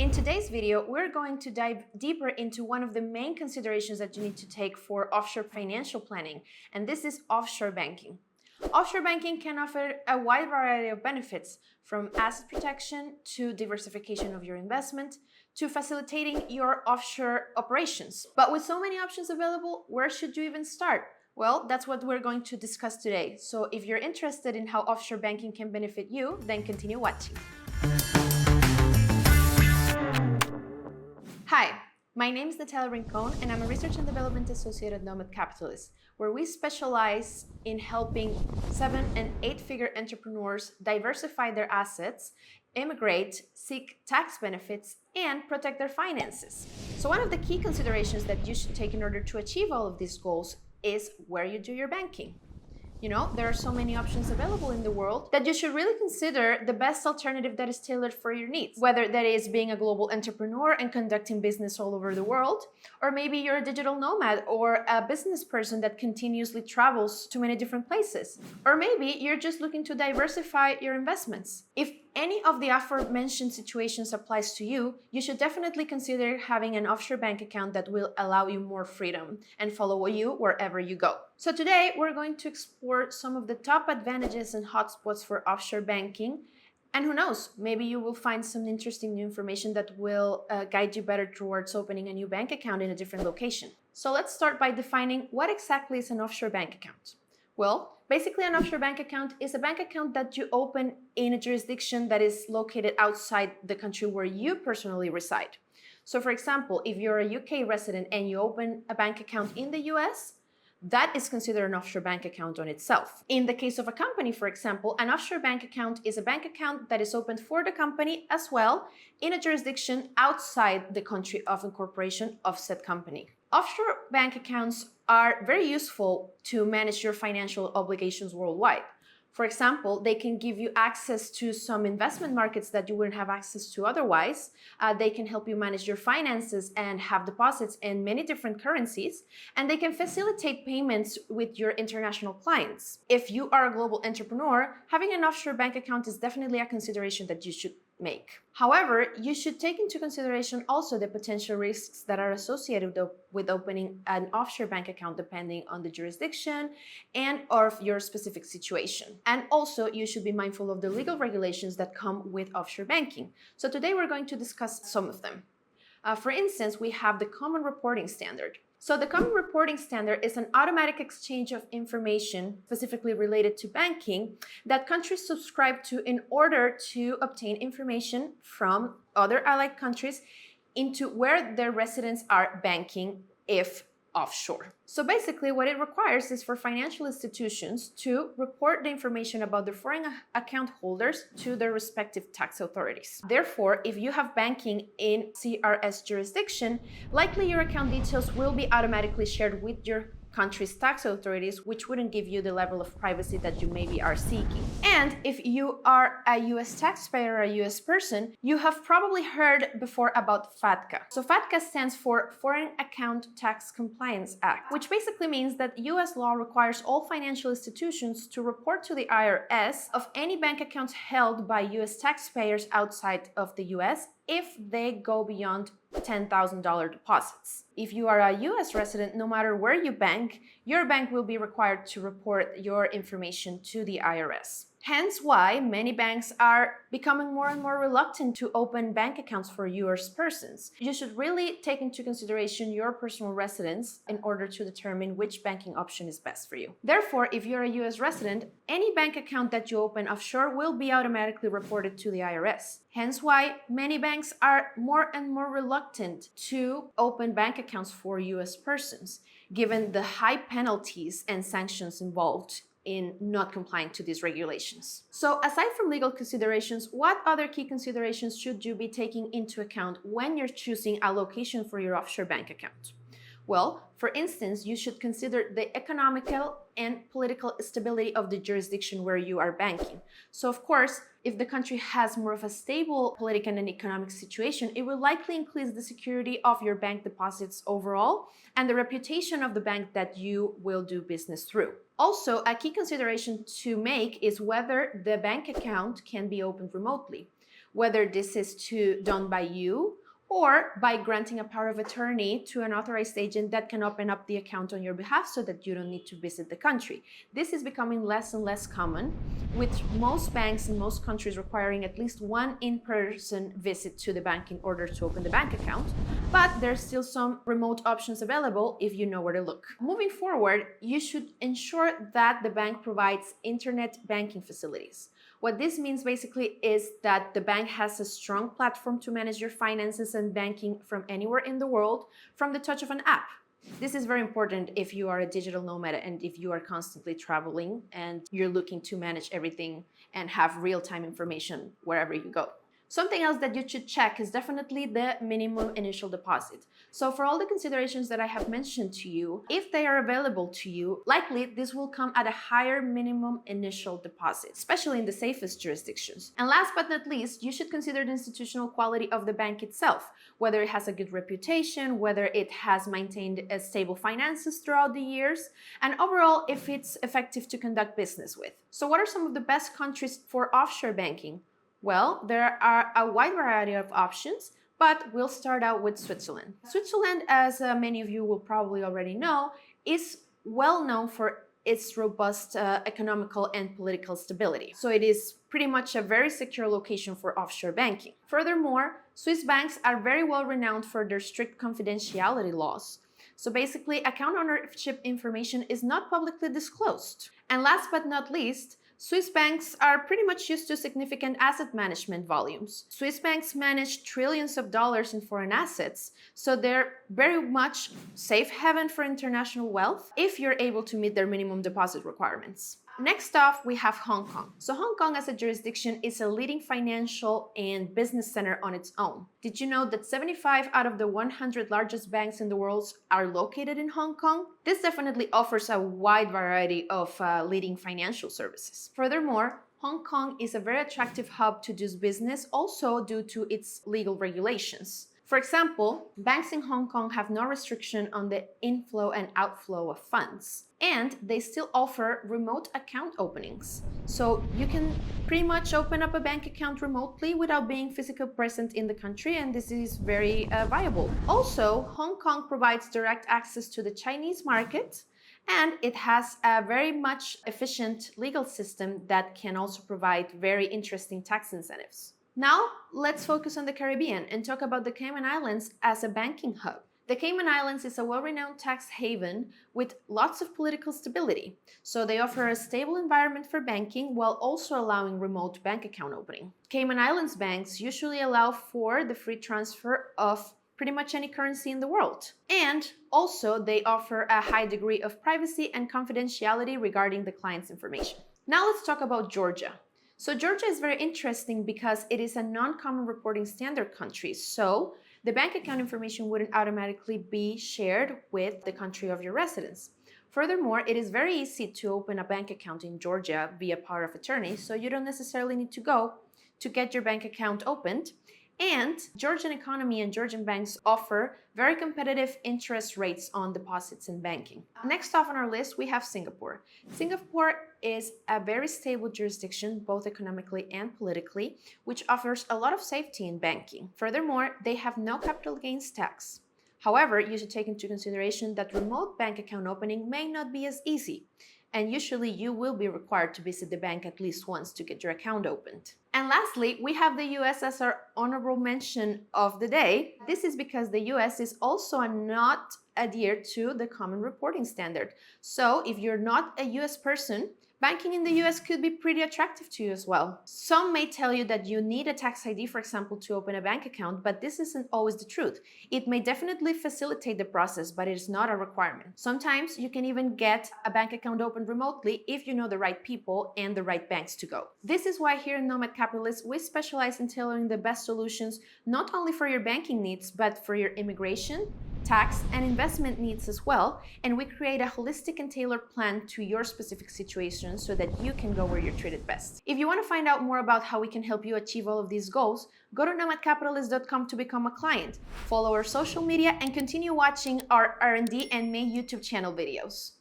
In today's video, we're going to dive deeper into one of the main considerations that you need to take for offshore financial planning, and this is offshore banking. Offshore banking can offer a wide variety of benefits, from asset protection to diversification of your investment to facilitating your offshore operations. But with so many options available, where should you even start? Well, that's what we're going to discuss today. So if you're interested in how offshore banking can benefit you, then continue watching. Hi, my name is Natalia Rincon, and I'm a Research and Development Associate at Nomad Capitalist, where we specialize in helping 7- and 8-figure entrepreneurs diversify their assets, immigrate, seek tax benefits, and protect their finances. So one of the key considerations that you should take in order to achieve all of these goals is where you do your banking. You know, there are so many options available in the world that you should really consider the best alternative that is tailored for your needs. Whether that is being a global entrepreneur and conducting business all over the world, or maybe you're a digital nomad or a business person that continuously travels to many different places. Or maybe you're just looking to diversify your investments. If any of the aforementioned situations applies to you, you should definitely consider having an offshore bank account that will allow you more freedom and follow you wherever you go. So today we're going to explore some of the top advantages and hotspots for offshore banking. And who knows, maybe you will find some interesting new information that will guide you better towards opening a new bank account in a different location. So let's start by defining what exactly is an offshore bank account. Well, basically an offshore bank account is a bank account that you open in a jurisdiction that is located outside the country where you personally reside. So for example, if you're a UK resident and you open a bank account in the US, that is considered an offshore bank account on itself. In the case of a company, for example, an offshore bank account is a bank account that is opened for the company as well in a jurisdiction outside the country of incorporation of said company. Offshore bank accounts are very useful to manage your financial obligations worldwide. For example, they can give you access to some investment markets that you wouldn't have access to otherwise. They can help you manage your finances and have deposits in many different currencies. And they can facilitate payments with your international clients. If you are a global entrepreneur, having an offshore bank account is definitely a consideration that you should make. However, you should take into consideration also the potential risks that are associated with opening an offshore bank account depending on the jurisdiction and or your specific situation. And also, you should be mindful of the legal regulations that come with offshore banking. So today we're going to discuss some of them. For instance, we have the Common Reporting Standard. So the Common Reporting Standard is an automatic exchange of information specifically related to banking that countries subscribe to in order to obtain information from other allied countries into where their residents are banking if offshore. So basically what it requires is for financial institutions to report the information about their foreign account holders to their respective tax authorities. Therefore, if you have banking in CRS jurisdiction, likely your account details will be automatically shared with your country's tax authorities, which wouldn't give you the level of privacy that you maybe are seeking. And if you are a US taxpayer or a US person, you have probably heard before about FATCA. So FATCA stands for Foreign Account Tax Compliance Act, which basically means that US law requires all financial institutions to report to the IRS of any bank accounts held by US taxpayers outside of the US if they go beyond $10,000 deposits. If you are a US resident, no matter where you bank, your bank will be required to report your information to the IRS. Hence why many banks are becoming more and more reluctant to open bank accounts for US persons. You should really take into consideration your personal residence in order to determine which banking option is best for you. Therefore, if you're a US resident, any bank account that you open offshore will be automatically reported to the IRS. Hence why many banks are more and more reluctant to open bank accounts for US persons, given the high penalties and sanctions involved in not complying to these regulations. So aside from legal considerations, what other key considerations should you be taking into account when you're choosing a location for your offshore bank account? Well, for instance, you should consider the economical and political stability of the jurisdiction where you are banking. So of course, if the country has more of a stable political and economic situation, it will likely increase the security of your bank deposits overall and the reputation of the bank that you will do business through. Also, a key consideration to make is whether the bank account can be opened remotely. whether this is done by you or by granting a power of attorney to an authorized agent that can open up the account on your behalf so that you don't need to visit the country. This is becoming less and less common, with most banks in most countries requiring at least one in-person visit to the bank in order to open the bank account, but there's still some remote options available if you know where to look. Moving forward, you should ensure that the bank provides internet banking facilities. What this means basically is that the bank has a strong platform to manage your finances and banking from anywhere in the world from the touch of an app. This is very important if you are a digital nomad and if you are constantly traveling and you're looking to manage everything and have real-time information wherever you go. Something else that you should check is definitely the minimum initial deposit. So for all the considerations that I have mentioned to you, if they are available to you, likely this will come at a higher minimum initial deposit, especially in the safest jurisdictions. And last but not least, you should consider the institutional quality of the bank itself, whether it has a good reputation, whether it has maintained stable finances throughout the years, and overall if it's effective to conduct business with. So what are some of the best countries for offshore banking? Well, there are a wide variety of options, but we'll start out with Switzerland. Switzerland, as many of you will probably already know, is well known for its robust economical and political stability. So it is pretty much a very secure location for offshore banking. Furthermore, Swiss banks are very well renowned for their strict confidentiality laws. So basically, account ownership information is not publicly disclosed. And last but not least, Swiss banks are pretty much used to significant asset management volumes. Swiss banks manage trillions of dollars in foreign assets, so they're very much safe haven for international wealth if you're able to meet their minimum deposit requirements. Next off, we have Hong Kong. So Hong Kong as a jurisdiction is a leading financial and business center on its own. Did you know that 75 out of the 100 largest banks in the world are located in Hong Kong? This definitely offers a wide variety of leading financial services. Furthermore, Hong Kong is a very attractive hub to do business, also due to its legal regulations. For example, banks in Hong Kong have no restriction on the inflow and outflow of funds, and they still offer remote account openings. So you can pretty much open up a bank account remotely without being physically present in the country, and this is very viable. Also, Hong Kong provides direct access to the Chinese market, and it has a very much efficient legal system that can also provide very interesting tax incentives. Now, let's focus on the Caribbean and talk about the Cayman Islands as a banking hub. The Cayman Islands is a well-renowned tax haven with lots of political stability. So they offer a stable environment for banking while also allowing remote bank account opening. Cayman Islands banks usually allow for the free transfer of pretty much any currency in the world. And also they offer a high degree of privacy and confidentiality regarding the client's information. Now let's talk about Georgia. So Georgia is very interesting because it is a non-common reporting standard country. So the bank account information wouldn't automatically be shared with the country of your residence. Furthermore, it is very easy to open a bank account in Georgia via power of attorney, so you don't necessarily need to go to get your bank account opened. And Georgian economy and Georgian banks offer very competitive interest rates on deposits in banking. Next off on our list, we have Singapore. Singapore is a very stable jurisdiction, both economically and politically, which offers a lot of safety in banking. Furthermore, they have no capital gains tax. However, you should take into consideration that remote bank account opening may not be as easy, and usually you will be required to visit the bank at least once to get your account opened. And lastly, we have the US as our honorable mention of the day. This is because the US is also not adhered to the common reporting standard. So if you're not a US person, banking in the US could be pretty attractive to you as well. Some may tell you that you need a tax ID, for example, to open a bank account, but this isn't always the truth. It may definitely facilitate the process, but it is not a requirement. Sometimes you can even get a bank account opened remotely if you know the right people and the right banks to go. This is why here in Nomad Capitalist, we specialize in tailoring the best solutions, not only for your banking needs, but for your immigration, tax, and investment needs as well. And we create a holistic and tailored plan to your specific situation so that you can go where you're treated best. If you want to find out more about how we can help you achieve all of these goals, go to nomadcapitalist.com to become a client. Follow our social media and continue watching our R&D and main YouTube channel videos.